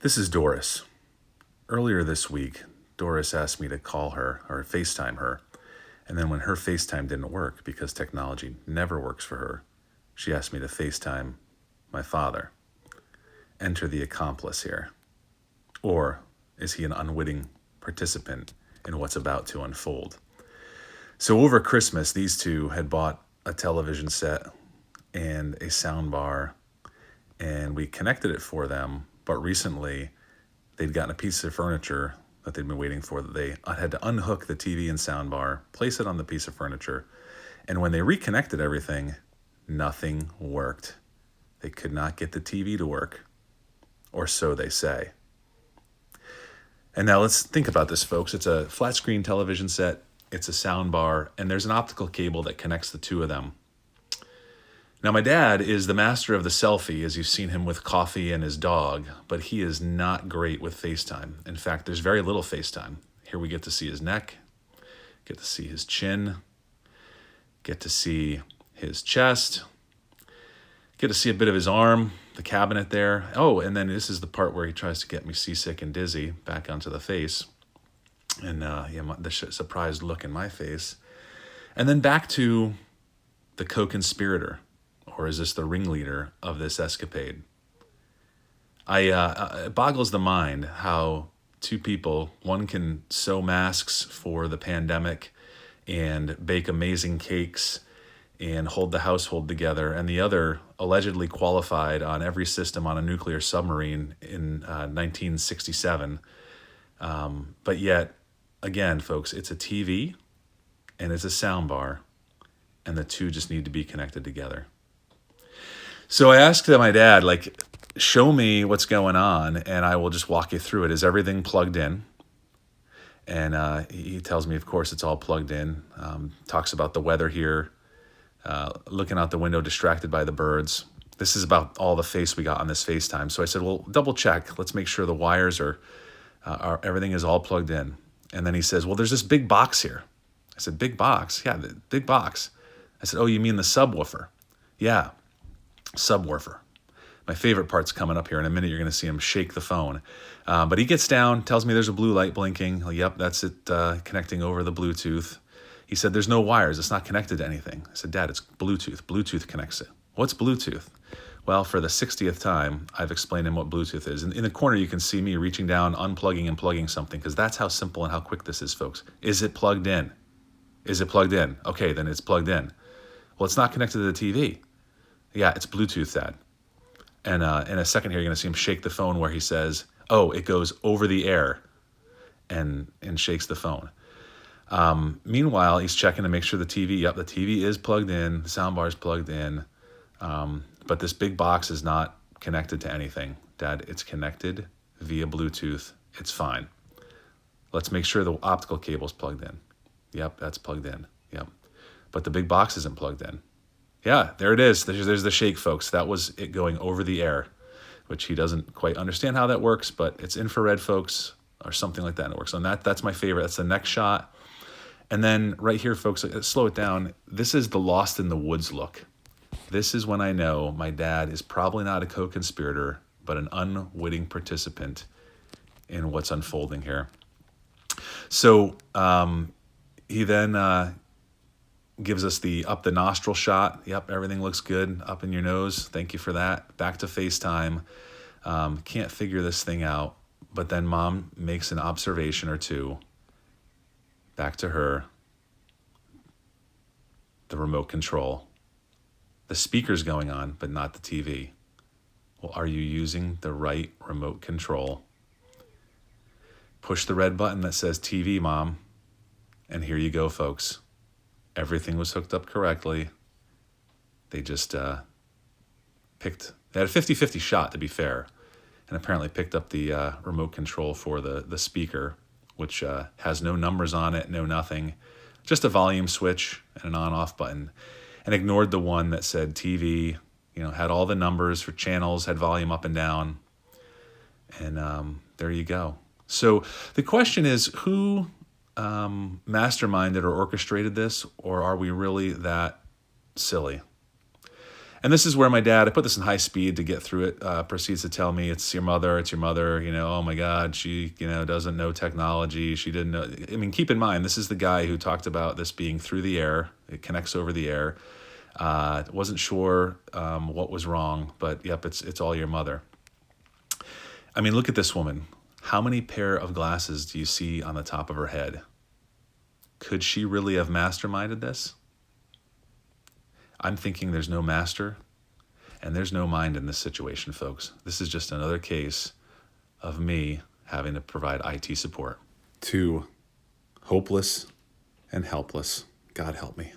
This is Doris. Earlier this week, Doris asked me to call her or FaceTime her. And then when her FaceTime didn't work, because technology never works for her, she asked me to FaceTime my father. Enter the accomplice here. Or is he an unwitting participant in what's about to unfold? So over Christmas, these two had bought a television set and a sound bar, and we connected it for them. But recently, they'd gotten a piece of furniture that they'd been waiting for, that they had to unhook the TV and sound bar, place it on the piece of furniture. And when they reconnected everything, nothing worked. They could not get the TV to work, or so they say. And now let's think about this, folks. It's a flat screen television set, it's a sound bar, and there's an optical cable that connects the two of them. Now, my dad is the master of the selfie, as you've seen him with coffee and his dog, but he is not great with FaceTime. In fact, there's very little FaceTime. Here we get to see his neck, get to see his chin, get to see his chest, get to see a bit of his arm, the cabinet there. Oh, and then this is the part where he tries to get me seasick and dizzy back onto the face. And the surprised look in my face. And then back to the co-conspirator. Or is this the ringleader of this escapade? It boggles the mind how two people, one can sew masks for the pandemic and bake amazing cakes and hold the household together, and the other allegedly qualified on every system on a nuclear submarine in 1967. But yet, again, folks, it's a TV and it's a sound bar, and the two just need to be connected together. So I asked my dad, show me what's going on, and I will just walk you through it. Is everything plugged in? And he tells me, of course, it's all plugged in. Talks about the weather here, looking out the window, distracted by the birds. This is about all the face we got on this FaceTime. So I said, well, double check. Let's make sure the wires are everything is all plugged in. And then he says, well, there's this big box here. I said, big box? Yeah, the big box. I said, oh, you mean the subwoofer? Yeah. Subwoofer. My favorite part's coming up here. In a minute, you're going to see him shake the phone. But he gets down, tells me there's a blue light blinking. Yep, that's it, connecting over the Bluetooth. He said, there's no wires. It's not connected to anything. I said, Dad, it's Bluetooth. Bluetooth connects it. What's Bluetooth? Well, for the 60th time, I've explained him what Bluetooth is. In the corner, you can see me reaching down, unplugging and plugging something, because that's how simple and how quick this is, folks. Is it plugged in? Is it plugged in? Okay, then it's plugged in. Well, it's not connected to the TV. Yeah, it's Bluetooth, Dad. And in a second here, you're going to see him shake the phone where he says, oh, it goes over the air, and shakes the phone. Meanwhile, he's checking to make sure the TV is plugged in, the soundbar is plugged in, but this big box is not connected to anything. Dad, it's connected via Bluetooth. It's fine. Let's make sure the optical cable's plugged in. Yep, that's plugged in. Yep. But the big box isn't plugged in. Yeah, there it is. There's the shake, folks. That was it going over the air, which he doesn't quite understand how that works, but it's infrared, folks, or something like that. And it works. And that's my favorite. That's the next shot. And then right here, folks, slow it down. This is the lost in the woods look. This is when I know my dad is probably not a co-conspirator, but an unwitting participant in what's unfolding here. So he then gives us the up the nostril shot. Yep, everything looks good up in your nose. Thank you for that. Back to FaceTime. Can't figure this thing out. But then Mom makes an observation or two. Back to her. The remote control. The speaker's going on, but not the TV. Well, are you using the right remote control? Push the red button that says TV, Mom. And here you go, folks. Everything was hooked up correctly. They just they had a 50-50 shot, to be fair, and apparently picked up the remote control for the speaker, which has no numbers on it, no nothing, just a volume switch and an on-off button, and ignored the one that said TV, had all the numbers for channels, had volume up and down, and there you go. So the question is, who masterminded or orchestrated this, or are we really that silly? And this is where my dad, I put this in high speed to get through it, proceeds to tell me, it's your mother, oh my God, she, doesn't know technology. She didn't know. I mean, keep in mind, this is the guy who talked about this being through the air. It connects over the air. Wasn't sure what was wrong, but yep, it's all your mother. I mean, look at this woman. How many pair of glasses do you see on the top of her head? Could she really have masterminded this? I'm thinking there's no master and there's no mind in this situation, folks. This is just another case of me having to provide IT support to hopeless and helpless. God help me.